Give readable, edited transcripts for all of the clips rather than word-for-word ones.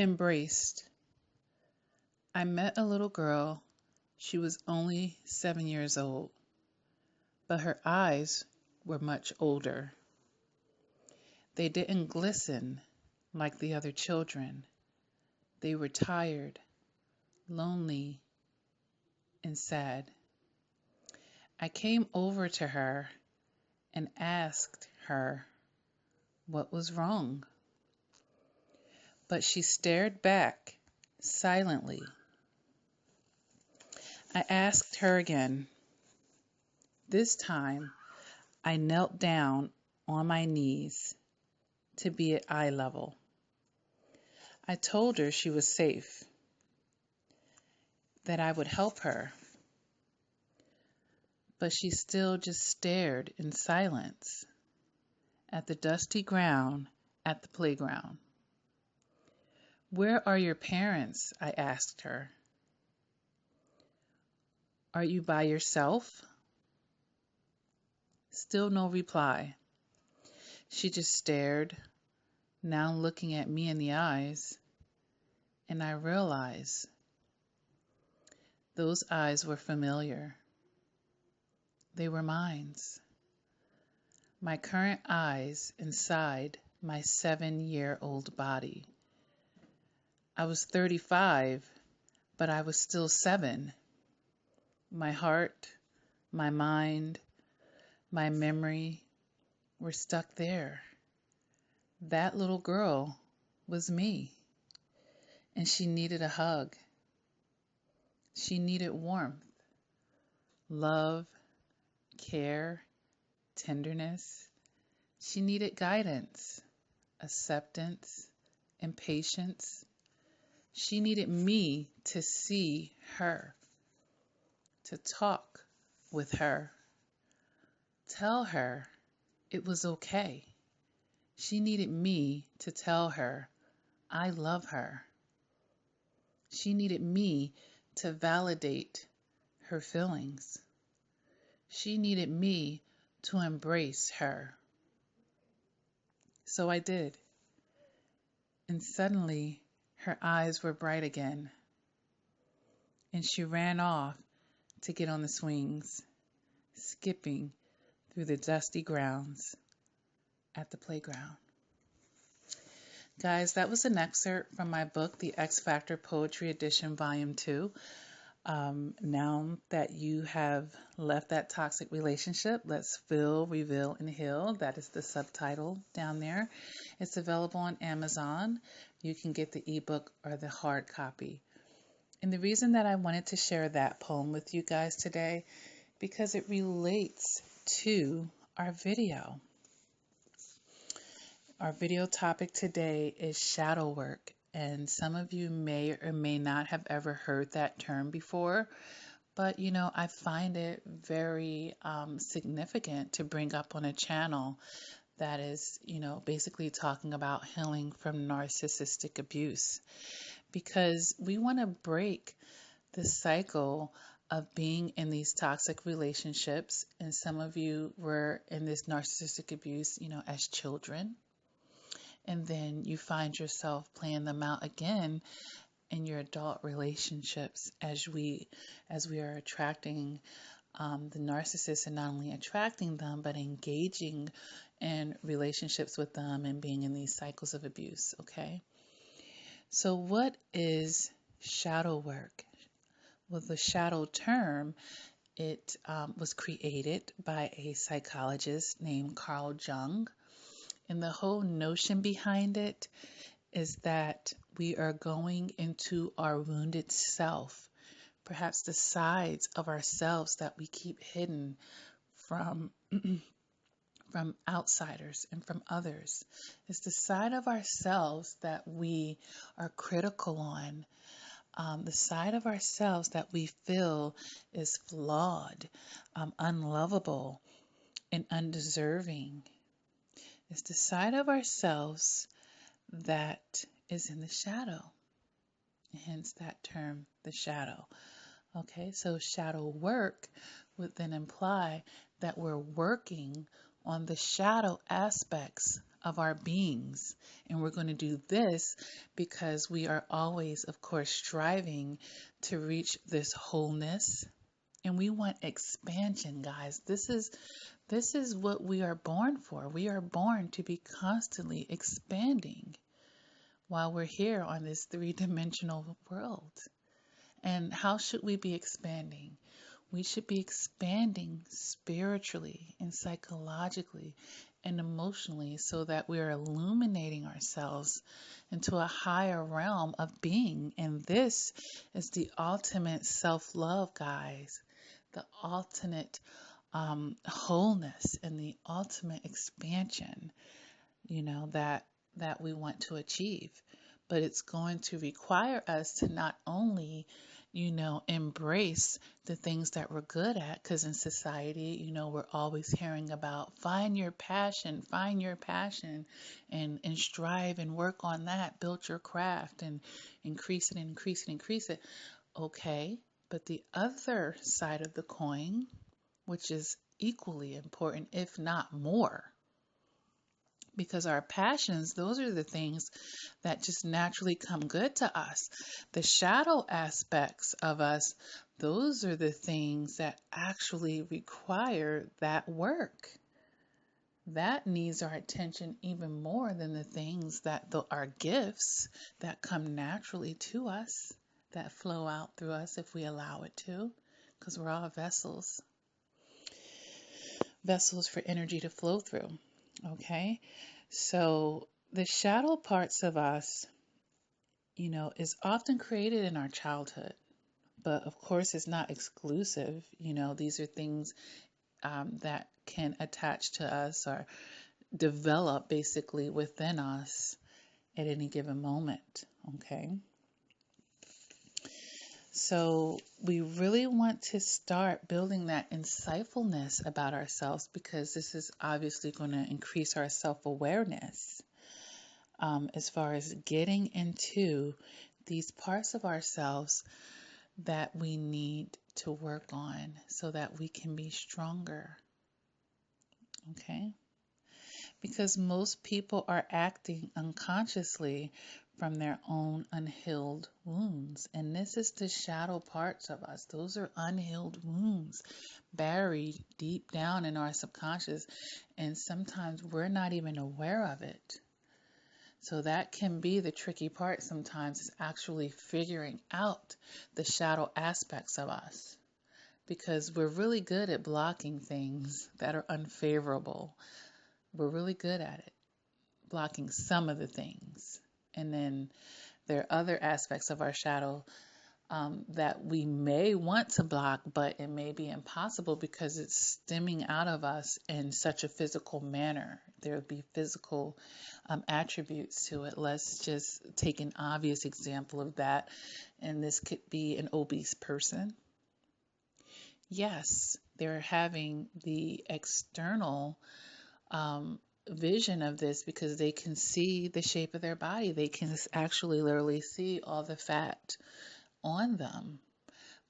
Embraced. I met a little girl. She was only 7 years old, but her eyes were much older. They didn't glisten like the other children. They were tired, lonely, and sad. I came over to her and asked her what was wrong, but she stared back silently. I asked her again. This time, I knelt down on my knees to be at eye level. I told her she was safe, that I would help her, but she still just stared in silence at the dusty ground at the playground. Where are your parents? I asked her. Are you by yourself? Still no reply. She just stared, now looking at me in the eyes, and I realized those eyes were familiar. They were mine. My current eyes inside my 7-year-old body. I was 35, but I was still 7. My heart, my mind, my memory were stuck there. That little girl was me, and she needed a hug. She needed warmth, love, care, tenderness. She needed guidance, acceptance, and patience. She needed me to see her, to talk with her, tell her it was okay. She needed me to tell her I love her. She needed me to validate her feelings. She needed me to embrace her. So I did. And suddenly her eyes were bright again. And she ran off to get on the swings, skipping through the dusty grounds at the playground. Guys, that was an excerpt from my book, The X Factor Poetry Edition, Volume 2. Now that you have left that toxic relationship, let's feel, reveal, and heal. That is the subtitle down there. It's available on Amazon. You can get the ebook or the hard copy. And the reason that I wanted to share that poem with you guys today, because it relates to our video. Our video topic today is shadow work. And some of you may or may not have ever heard that term before, but I find it very significant to bring up on a channel that is, basically talking about healing from narcissistic abuse, because we want to break the cycle of being in these toxic relationships. And some of you were in this narcissistic abuse, as children. And then you find yourself playing them out again in your adult relationships as we are attracting the narcissist, and not only attracting them, but engaging in relationships with them and being in these cycles of abuse. Okay. So what is shadow work? Well, the shadow term, it was created by a psychologist named Carl Jung. And the whole notion behind it is that we are going into our wounded self, perhaps the sides of ourselves that we keep hidden from from outsiders and from others. It's the side of ourselves that we are critical on, the side of ourselves that we feel is flawed, unlovable, and undeserving. It's the side of ourselves that is in the shadow. Hence that term, the shadow. Okay, so shadow work would then imply that we're working on the shadow aspects of our beings. And we're going to do this because we are always, of course, striving to reach this wholeness. And we want expansion, guys. This is what we are born for. We are born to be constantly expanding while we're here on this three-dimensional world. And how should we be expanding? We should be expanding spiritually and psychologically and emotionally so that we're illuminating ourselves into a higher realm of being. And this is the ultimate self-love, guys. The ultimate wholeness and the ultimate expansion, that we want to achieve. But it's going to require us to not only, embrace the things that we're good at, because in society, we're always hearing about find your passion, and strive and work on that, build your craft and increase it, increase it, increase it. Okay, but the other side of the coin, which is equally important, if not more, because our passions, those are the things that just naturally come good to us. The shadow aspects of us, those are the things that actually require that work. That needs our attention even more than the things that are gifts that come naturally to us, that flow out through us if we allow it to, because we're all vessels for energy to flow through. Okay, so the shadow parts of us, is often created in our childhood, but of course it's not exclusive. These are things that can attach to us or develop basically within us at any given moment. Okay. So we really want to start building that insightfulness about ourselves, because this is obviously going to increase our self-awareness as far as getting into these parts of ourselves that we need to work on so that we can be stronger. Okay? Because most people are acting unconsciously from their own unhealed wounds. And this is the shadow parts of us. Those are unhealed wounds buried deep down in our subconscious. And sometimes we're not even aware of it. So that can be the tricky part sometimes, is actually figuring out the shadow aspects of us. Because we're really good at blocking things that are unfavorable. We're really good at it, blocking some of the things. And then there are other aspects of our shadow that we may want to block, but it may be impossible because it's stemming out of us in such a physical manner. There would be physical attributes to it. Let's just take an obvious example of that. And this could be an obese person. Yes, they're having the external vision of this because they can see the shape of their body. They can actually literally see all the fat on them.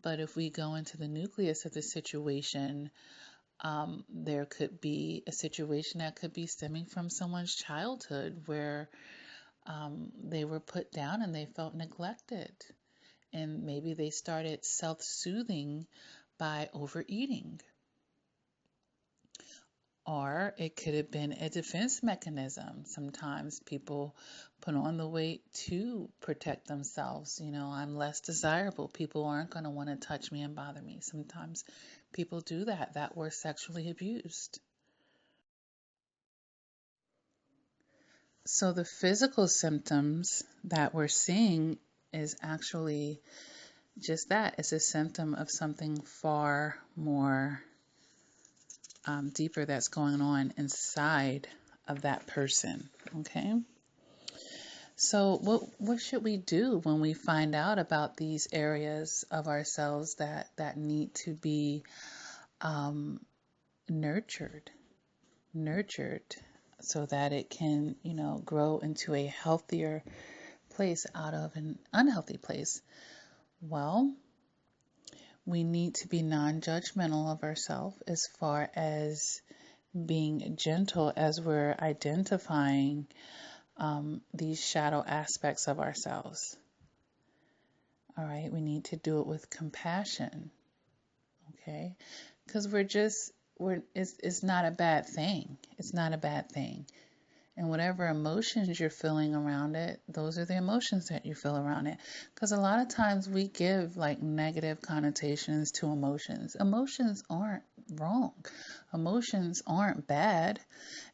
But if we go into the nucleus of the situation, there could be a situation that could be stemming from someone's childhood where they were put down and they felt neglected. And maybe they started self-soothing by overeating. Or it could have been a defense mechanism. Sometimes people put on the weight to protect themselves. I'm less desirable. People aren't going to want to touch me and bother me. Sometimes people do that were sexually abused. So the physical symptoms that we're seeing is actually just that. It's a symptom of something far more deeper that's going on inside of that person. Okay. So what should we do when we find out about these areas of ourselves that need to be nurtured so that it can, grow into a healthier place out of an unhealthy place? Well, we need to be non-judgmental of ourselves as far as being gentle as we're identifying these shadow aspects of ourselves. All right, we need to do it with compassion, okay? Because it's not a bad thing. It's not a bad thing. And whatever emotions you're feeling around it, those are the emotions that you feel around it. Because a lot of times we give like negative connotations to emotions. Emotions aren't wrong. Emotions aren't bad.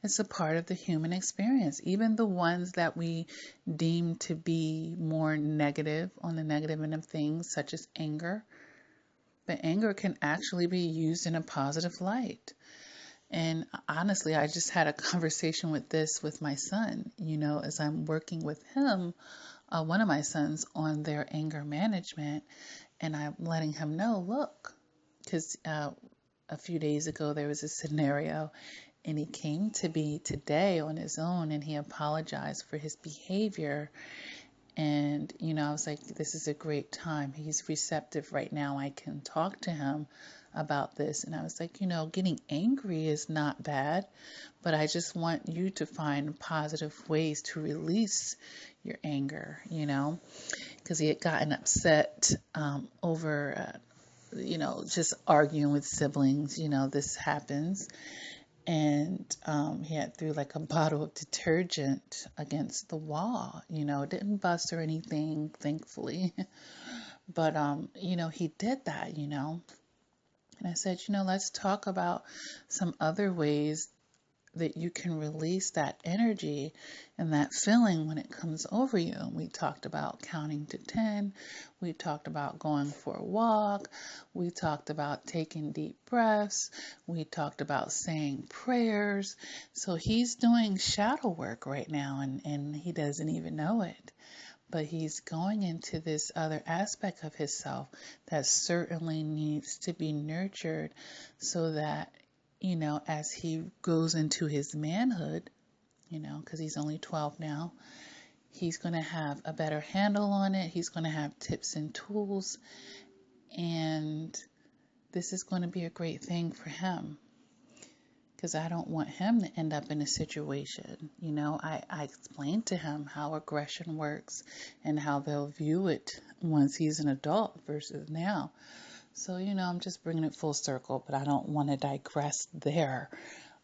It's a part of the human experience. Even the ones that we deem to be more negative, on the negative end of things, such as anger. But anger can actually be used in a positive light. And honestly, I just had a conversation with my son, as I'm working with him, one of my sons, on their anger management. And I'm letting him know, look, because a few days ago there was a scenario and he came to me today on his own and he apologized for his behavior. And, I was like, this is a great time. He's receptive right now. I can talk to him about this. And I was like, getting angry is not bad, but I just want you to find positive ways to release your anger, because he had gotten upset over, just arguing with siblings. This happens. And he had threw like a bottle of detergent against the wall. It didn't bust or anything, thankfully. But, he did that. And I said, let's talk about some other ways that you can release that energy and that feeling when it comes over you. We talked about counting to 10. We talked about going for a walk. We talked about taking deep breaths. We talked about saying prayers. So he's doing shadow work right now, and he doesn't even know it. But he's going into this other aspect of himself that certainly needs to be nurtured so that, as he goes into his manhood, because he's only 12 now, he's going to have a better handle on it. He's going to have tips and tools. And this is going to be a great thing for him. Because I don't want him to end up in a situation. I explained to him how aggression works and how they'll view it once he's an adult versus now. So, I'm just bringing it full circle, but I don't want to digress there.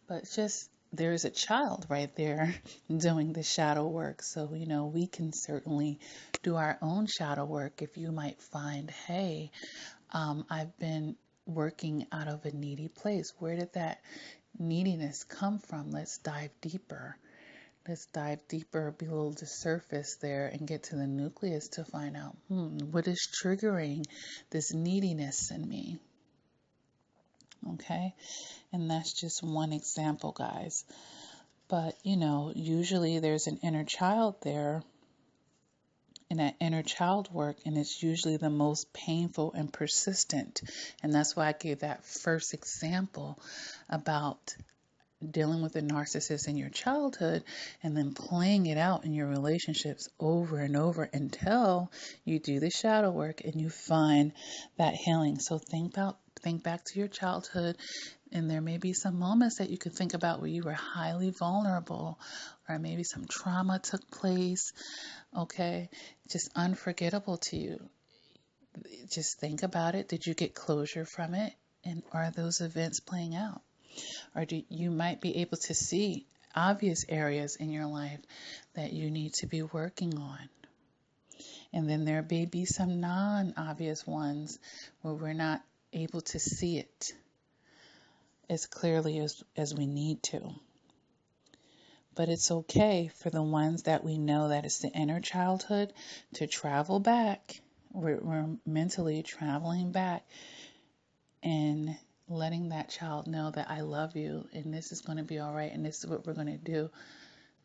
But just there's a child right there doing the shadow work. So, we can certainly do our own shadow work. If you might find, hey, I've been working out of a needy place. Where did that neediness come from? Let's dive deeper. Let's dive deeper below the surface there and get to the nucleus to find out, what is triggering this neediness in me? Okay. And that's just one example, guys. But, usually there's an inner child there in that inner child work, and it's usually the most painful and persistent. And that's why I gave that first example about dealing with a narcissist in your childhood and then playing it out in your relationships over and over until you do the shadow work and you find that healing. So think back to your childhood, and there may be some moments that you can think about where you were highly vulnerable, or maybe some trauma took place, okay? Just unforgettable to you. Just think about it. Did you get closure from it? And are those events playing out? Or you might be able to see obvious areas in your life that you need to be working on. And then there may be some non-obvious ones where we're not able to see it as clearly as we need to. But it's okay for the ones that we know that it's the inner childhood to travel back. We're mentally traveling back and letting that child know that I love you and this is going to be all right and this is what we're going to do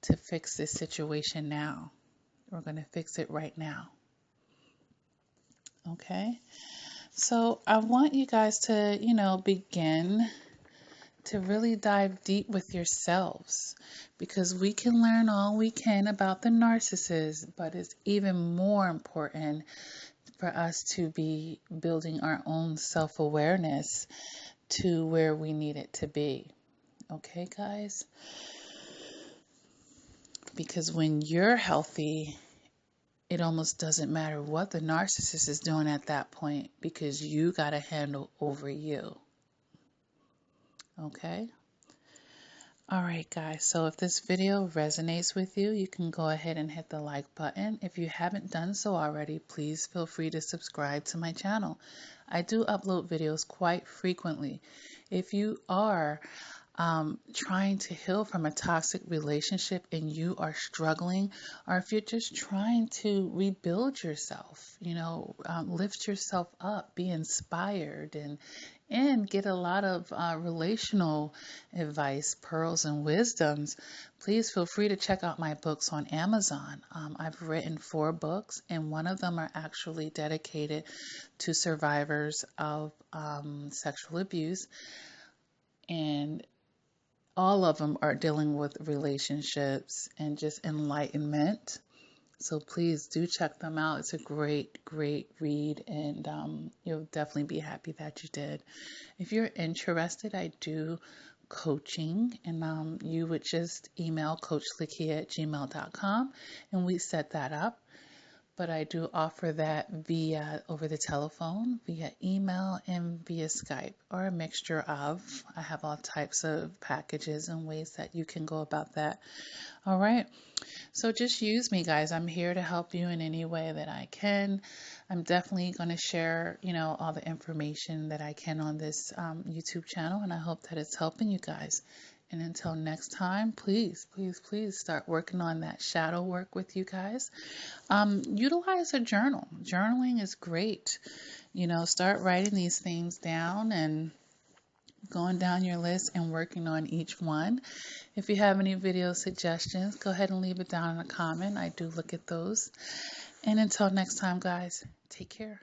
to fix this situation now. We're going to fix it right now. Okay? So I want you guys to, begin to really dive deep with yourselves, because we can learn all we can about the narcissist, but it's even more important for us to be building our own self-awareness to where we need it to be. Okay, guys? Because when you're healthy, it almost doesn't matter what the narcissist is doing at that point because you got a handle over you. Okay? All right, guys. So if this video resonates with you, you can go ahead and hit the like button. If you haven't done so already, please feel free to subscribe to my channel. I do upload videos quite frequently. If you are trying to heal from a toxic relationship and you are struggling, or if you're just trying to rebuild yourself, lift yourself up, be inspired, and get a lot of relational advice, pearls, and wisdoms, please feel free to check out my books on Amazon. I've written 4 books, and one of them are actually dedicated to survivors of sexual abuse. And all of them are dealing with relationships and just enlightenment. So please do check them out. It's a great, great read, and you'll definitely be happy that you did. If you're interested, I do coaching, and you would just email CoachLakia@gmail.com, and we set that up. But I do offer that via over the telephone, via email, and via Skype, or a mixture of. I have all types of packages and ways that you can go about that. All right. So just use me, guys. I'm here to help you in any way that I can. I'm definitely going to share, all the information that I can on this YouTube channel, and I hope that it's helping you guys. And until next time, please, please, please start working on that shadow work with you guys. Utilize a journal. Journaling is great. Start writing these things down and going down your list and working on each one. If you have any video suggestions, go ahead and leave it down in a comment. I do look at those. And until next time, guys, take care.